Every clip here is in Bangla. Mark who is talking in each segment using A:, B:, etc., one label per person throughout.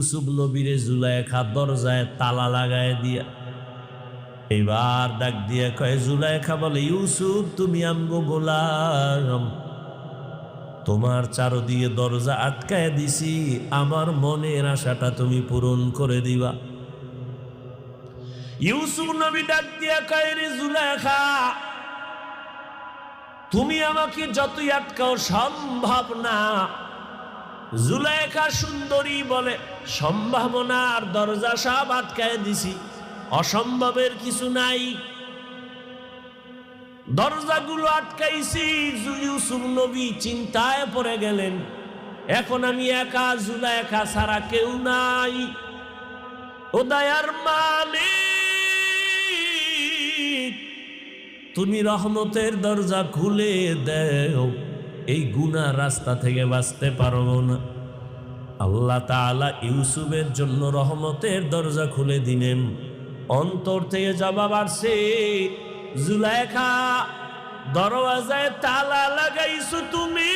A: ইউসুফ নবীরে জুলাইখা দরজায় তালা লাগায় দিয়া এবার ডাক দিয়া কয়, জুলাইখা বলে, ইউসুফ তুমি আমগো গোলাম, তোমার চারদিকে দরজা আটকায় দিছি, আমার মনের আশাটা তুমি পূরণ করে দিবা। ইউসুফ নবী ডাক দিয়া কয়, রে জুলাইখা, তুমি আমাকে যতই আটকাও সম্ভব না। জুলাইখা সুন্দরী বলে, সম্ভাবনার দরজা সব আটকায় দিছি, অসম্ভবের কিছু নাই, দরজাগুলো আটকাইছি। ইউসুফ নবী চিন্তায় পড়ে গেলেন, এখন আমি একা, জুলাইখা ছাড়া কেউ নাই। ও দয়ার মালিক, তুমি রহমতের দরজা খুলে দেও, এই গুনার রাস্তা থেকে বাঁচতে পারবো না। আল্লাহ তাআলা ইউসুফের জন্য রহমতের দরজা খুলে দিলেন। অন্তর থেকে জবাব আসছে, জুলাইখা, দরওয়াজায় তালা লাগাইছো তুমি,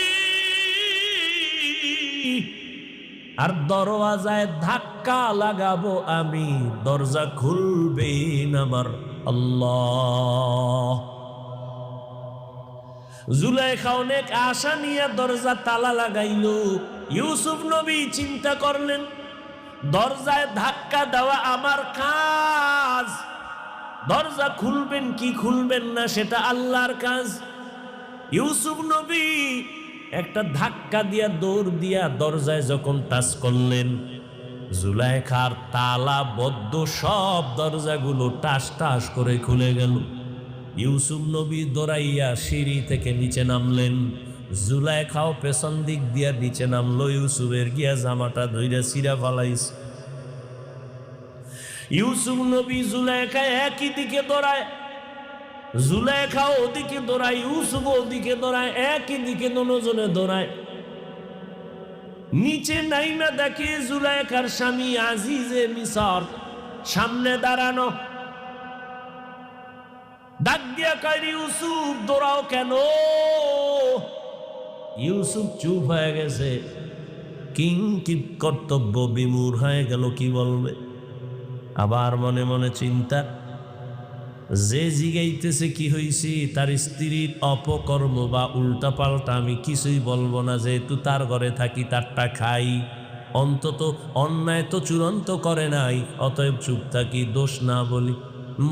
A: আর দরওয়াজায় ধাক্কা লাগাবো আমি, দরজা খুলবেন আমার আল্লাহ। জুলাইখা অনেক আশা নিয়ে দরজা তালা লাগাইল। ইউসুফ নবী চিন্তা করলেন, দরজায় ধাক্কা দেওয়া আমার কাজ, দরজা খুলবেন কি খুলবেন না সেটা আল্লাহর কাজ। ইউসুফ নবী একটা ধাক্কা দিয়া দৌড় দিয়া দরজায় যখন টাচ করলেন, জুলাইখার তালা বদ্ধ সব দরজাগুলো টাস টাস করে খুলে গেল। ইউসুফ নবী দৌড়াইয়া সিঁড়ি থেকে নিচে নামলেন, জুলাইখাও পেছন দিক দিয়া নিচে নামলো। ইউসুফের গিয়া জামাটা ধইরা ছিঁড়া ফালাইছে। ইউসুফ নবী জুলাইখা একই দিকে দৌড়ায়, জুলাইখা ওদিকে দৌড়ায়, ইউসুফ ওদিকে দৌড়ায়, একই দিকে দুজনে দৌড়ায়। নিচে নাইমা দেখে জুলাইখার স্বামী আজিজে মিসর সামনে দাঁড়ানো। ডাক দিয়া কয়, ইউসুফ দৌড়াও কেন? ইউসুফ চুপ হয়ে গেছে, কিংকিত কর্তব্য বিমূঢ় হয়ে গেল, কি বলবে। আবার মনে মনে চিন্তা, যে জিগাইতেছে কি হইছে, তার স্ত্রীর অপকর্ম বা উল্টা পাল্টা আমি কিছুই বলবো না, যেহেতু তার ঘরে থাকি, তারটা খাই, অন্তত অন্যায় তো চূড়ান্ত করে নাই, অতএব চুপ থাকি, দোষ না বলি।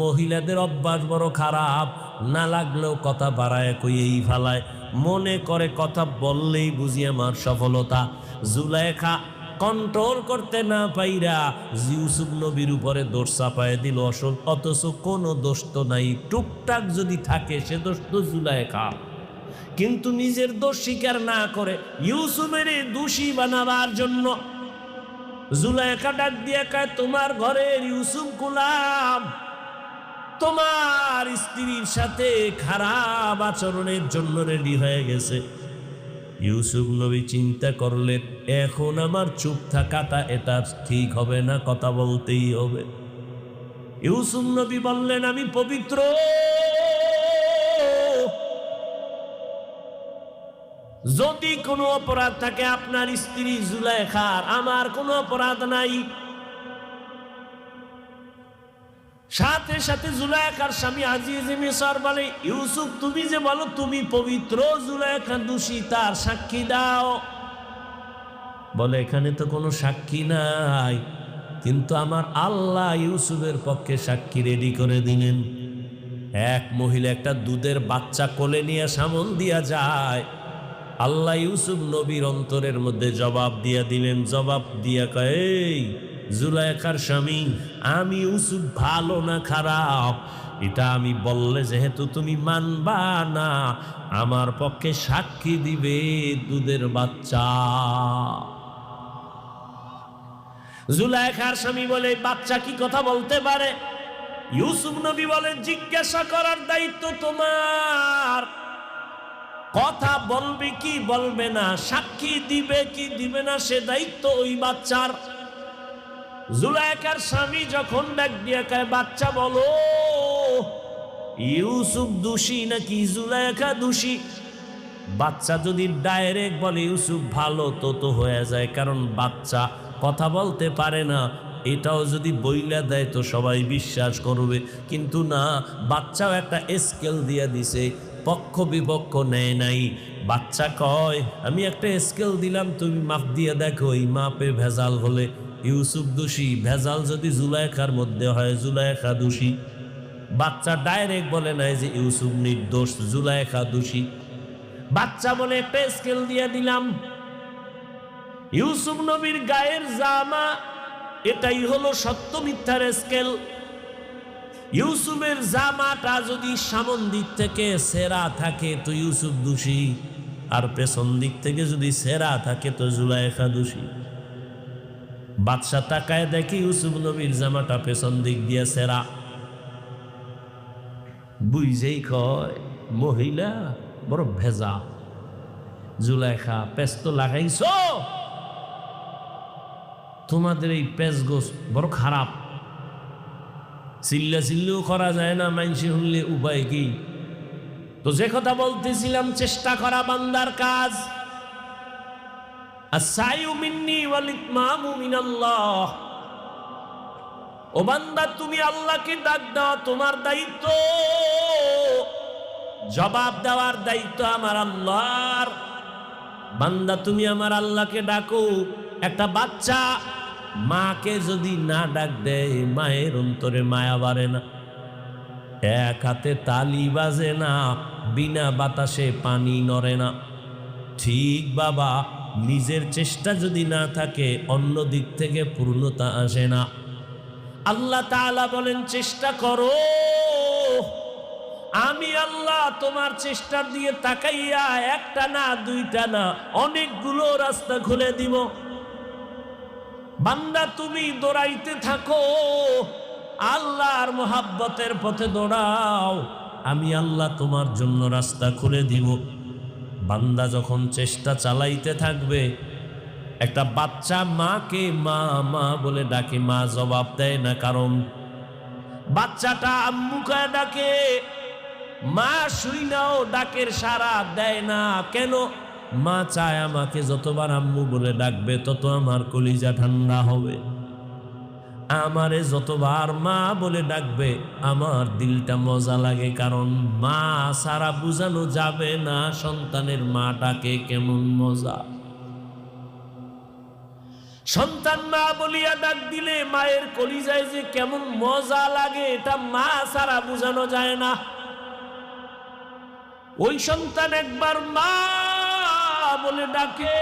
A: মহিলাদের অভ্যাস বড় খারাপ, না লাগলেও কথা বাড়ায় কইয়েই ফালায়, মনে করে কথা বললেই বুঝি আমার সফলতা। জুলাইখা কন্ট্রোল করতে না পাইরা ইউসুফ নবীর উপরে দোষ চাপায় দিল, অথচ কোনো দোষ তো নাই, টুকটাক যদি থাকে সে দোষ তো জুলাইখা। কিন্তু নিজের দোষ স্বীকার না করে ইউসুফের দোষী বানাবার জন্য জুলাইখা ডাক দিয়ে কয়, তোমার ঘরের ইউসুফ গোলাম তোমার স্ত্রীর সাথে খারাপ আচরণের জন্য রেডি হয়ে গেছে। ইউসুফ নবী চিন্তা করলেন, এখন আমার চুপ থাকাটা এটা ঠিক হবে না, কথা বলতেই হবে। ইউসুফ নবী বললেন, আমি পবিত্র, যদি কোনো অপরাধ থাকে আপনার স্ত্রী জুলাইখার, আমার কোনো অপরাধ নাই। সাথে সাথে জুলাইখার স্বামী আজিজে মিসর বলে, ইউসুফ তুমি যে বলো তুমি পবিত্র, জুলাইখা দোষী, তার সাক্ষী দাও। বলে, এখানে তো কোনো সাক্ষী নাই, কিন্তু আমার আল্লাহ ইউসুফের পক্ষে সাক্ষী রেডি করে দিলেন। এক মহিলা একটা দুধের বাচ্চা কোলে নিয়ে সামন দিয়া যায়, আল্লাহ ইউসুফ নবীর অন্তরের মধ্যে জবাব দিয়া দিলেন। জবাব দিয়া কয়, এই জুলাইখার স্বামী, আমি ইউসুফ ভালো না খারাপ এটা আমি বললে যেহেতু তুমি মানবা না, আমার পক্ষে সাক্ষী দিবে দুধের বাচ্চা। জুলাইখার স্বামী বলে, বাচ্চা কি কথা বলতে পারে? ইউসুফ নবী বলেন, জিজ্ঞাসা করার দায়িত্ব তোমার, কথা বলবে কি বলবে না, সাক্ষী দিবে কি দিবে না, সে দায়িত্ব ওই বাচ্চার। জুলাইখার স্বামী যখন ডাক দিয়া কয়, বাচ্চা বলো, ইউসুফ দোষী নাকি জুলাইখা দোষী? বাচ্চা যদি ডাইরেক্ট বলে ইউসুফ ভালো, তো হয়ে যায়, কারণ বাচ্চা কথা বলতে পারে না, এটাও যদি বইলা দেয় তো সবাই বিশ্বাস করবে। কিন্তু না, বাচ্চাও একটা স্কেল দিয়ে দিছে, পক্ষ বিপক্ষ নেয় নাই। বাচ্চা কয় আমি একটা স্কেল দিলাম, তুমি মাপ দিয়ে দেখো, এই মাপে ভেজাল হলে ইউসুফ দোষী, ভেজাল যদি জুলাইখার মধ্যে হয় জুলাইখা দোষী। বাচ্চা ডাইরেক্ট বলে নাই যে ইউসুফ নির্দোষ, জুলাইখা দোষী। বাচ্চা বলে একটা স্কেল দিয়ে দিলাম, ইউসুফ নবীর গায়ের জামা, এটাই হলো সত্য মিথ্যার স্কেল। ইউসুফের জামাটা যদি সামন দিক থেকে সেরা থাকে তো ইউসুফ দোষী, আর পেছন দিক থেকে যদি সেরা থাকে তো জুলাইখা দোষী। বাদশা তাকায় দেখি ইউসুফ নবীর জামাটা পেছন দিক দিয়ে সেরা। বুঝেই কয় মহিলা বড় ভেজা। জুলাইখা, পেঁচ তো লাগাইছো, তোমাদের এই পেঁচ গোছ বড় খারাপ, চিল্লা চিল্লিও করা যায় না, মাইনসি শুনলে উপায় কি? তো যে কথা বলতেছিলাম, চেষ্টা করা বান্দার কাজ। আস-সাইয়ু মিন্নি ওয়াল ইতমামু মিনাল্লাহ। ও বান্দা, তুমি আল্লাহকে ডাক দাও, তোমার দায়িত্ব। জবাব দেওয়ার দায়িত্ব আমার আল্লাহর। বান্দা, তুমি আমার আল্লাহকে ডাকো। একটা বাচ্চা মাকে যদি না ডাক দেয়, মায়ের অন্তরে মায়া বাড়ে না। এক হাতে তালি বাজে না, বিনা বাতাসে পানি নড়ে না। ঠিক বাবা, নিজের চেষ্টা যদি না থাকে অন্য দিক থেকে পূর্ণতা আসে না। আল্লাহ তাআলা বলেন চেষ্টা করো, আমি আল্লাহ তোমার চেষ্টা দিয়ে তাকাইয়া একটা না দুইটা না অনেকগুলো রাস্তা খুলে দিব। বান্দা, তুমি দৌড়াইতে থাকো, আল্লাহর মোহাব্বতের পথে দৌড়াও, আমি আল্লাহ তোমার জন্য রাস্তা খুলে দিব। বান্দা যখন চেষ্টা চালাইতে থাকবে, একটা বাচ্চা মাকে মা মা বলে ডাকে, মা জবাব দেয় না, কারণ বাচ্চাটা আম্মু কয়ে ডাকে, মা শুইনাও ডাকের সাড়া দেয় না। কেন? মা চায় আমাকে যতবার আম্মু বলে ডাকবে তত আমার কলিজা ঠান্ডা হবে। আমারে যতবার মা বলে ডাকবে আমার দিলটা মজা লাগে, কারণ মা সারা বুঝানো যাবে না সন্তানের মা ডাকে কেমন মজা। সন্তান মা বলিয়া ডাক দিলে মায়ের কলিজায় যে কেমন মজা লাগে, এটা মা সারা বুঝানো যায় না। ওই সন্তান একবার মা বলে ডাকে,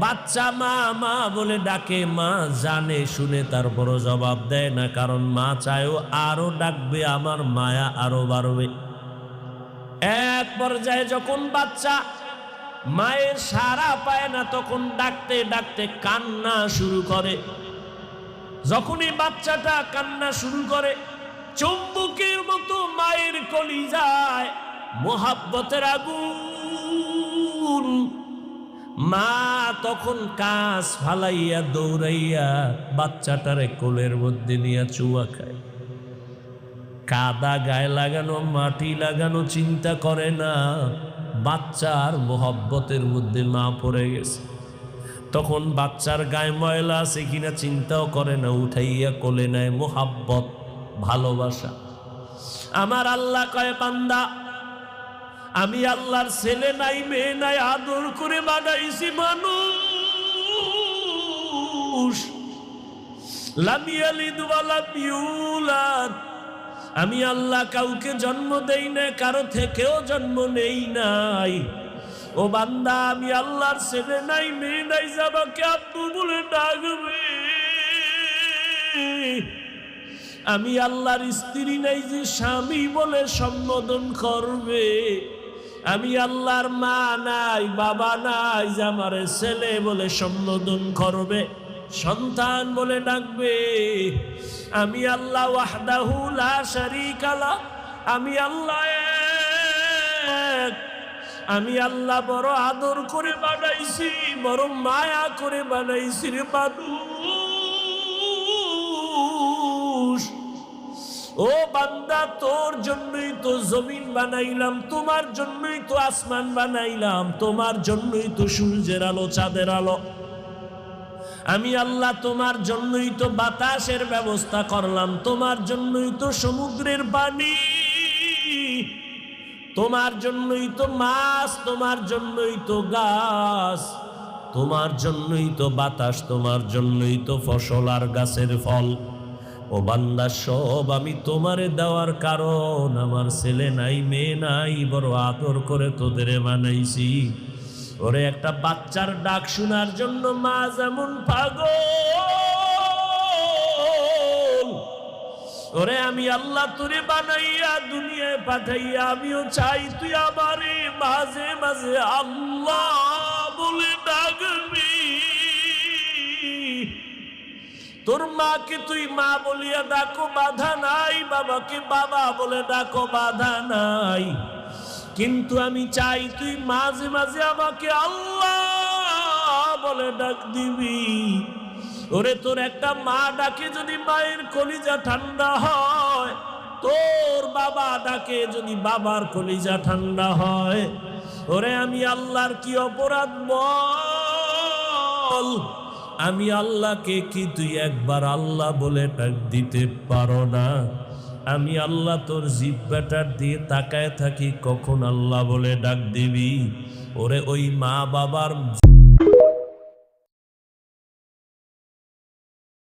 A: বাচ্চা মা মা বলে ডাকে, মা জানে শুনে তারপর জবাব দেয় না, কারণ মা চায়ও আরো ডাকবে, আমার মায়া আরো বাড়বে। এক পর্যায়ে যখন বাচ্চা মায়ের সাড়া পায় না, তখন ডাকতে ডাকতে কান্না শুরু করে। যখনই বাচ্চাটা কান্না শুরু করে, চুম্বকের মতো মায়ের কলিজায় মোহাব্বতের আগুন। মা তখন কাজ ফালাইয়া দৌড়াইয়া বাচ্চাটারে কোলের মধ্যে নিয়ে চুয়া খায়। কাদা গায়ে লাগানো, মাটি লাগানো চিন্তা করে না, বাচ্চার মোহাব্বতের মধ্যে মা পড়ে গেছে। তখন বাচ্চার গায়ে ময়লা আছে কিনা চিন্তাও করে না, উঠাইয়া কোলে নেয়। মোহাব্বত, ভালোবাসা। আমার আল্লাহ কয়, বান্দা, আমি আল্লাহর ছেলে নাই মেয়ে নাই, আদর করে বানাইছি মানুষ। লাম ইয়ালিদ ওয়া লাম ইউলাদ। আমি আল্লাহ কাউকে জন্ম দেই না, কারো থেকেও জন্ম নেই নাই। ও বান্দা, আমি আল্লাহর ছেলে নাই মেয়ে নাই, যাবাকে আব্বু বলে ডাকবে। আমি আল্লাহর স্ত্রী নাই যে স্বামী বলে সম্বোধন করবে। আমি আল্লাহর মা নাই বাবা নাই যে আমার ছেলে বলে সম্বোধন করবে, সন্তান বলে ডাকবে। আমি আল্লাহ ওয়াহদাহু লা শারীকা লা। আমি আল্লাহ এক। আমি আল্লাহ বড় আদর করে বানাইছি, বড় মায়া করে বানাইছি রে মানুষ। ও বান্দা, তোর জন্যই তো জমিন বানাইলাম, তোমার জন্যই তো আসমান বানাইলাম, তোমার জন্যই তো সূর্যের আলো চাঁদের আলো। আমি আল্লাহ তোমার জন্যই তো বাতাসের ব্যবস্থা করলাম, তোমার জন্যই তো সমুদ্রের পানি, তোমার জন্যই তো মাছ, তোমার জন্যই তো গাছ, তোমার জন্যই তো বাতাস, তোমার জন্যই তো ফসল আর গাছের ফল। ও বান্দা, সব আমি তোমারে দেওয়ার কারণ, আমার ছেলে নাই মেয়ে নাই, বড় আদর করে তোদের বানাইছি। ওরে একটা বাচ্চার ডাক শোনার জন্য মা যেমন পাগল, ওরে আমি আল্লাহ তোরে বানাইয়া দুনিয়ায় পাঠাইয়া আমিও চাই তুই আমারে মাঝে মাঝে আল্লাহ বলে ডাকবি। তোর মাকে তুই মা বলিয়া ডাকো, বাধা নাই, বাবাকে বাবা বলে ডাকো, বাধা নাই, কিন্তু আমি চাই তুই মাঝে মাঝে আমাকে আল্লাহ বলে ডাক দিবি। ওরে তোর একটা মা ডাকে যদি মায়ের কলিজা ঠান্ডা হয়, তোর বাবা ডাকে যদি বাবার কলিজা ঠান্ডা হয়। ওরে আমি আল্লাহর কি অপরাধ বল? আমি আল্লাহকে কি তুই একবার আল্লাহ বলে ডাক দিতে পারো না? আমি আল্লাহ তোর জিহ্বাটার দিয়ে তাকায় থাকি কখন আল্লাহ বলে ডাক দিবি। ওরে ওই মা বাবার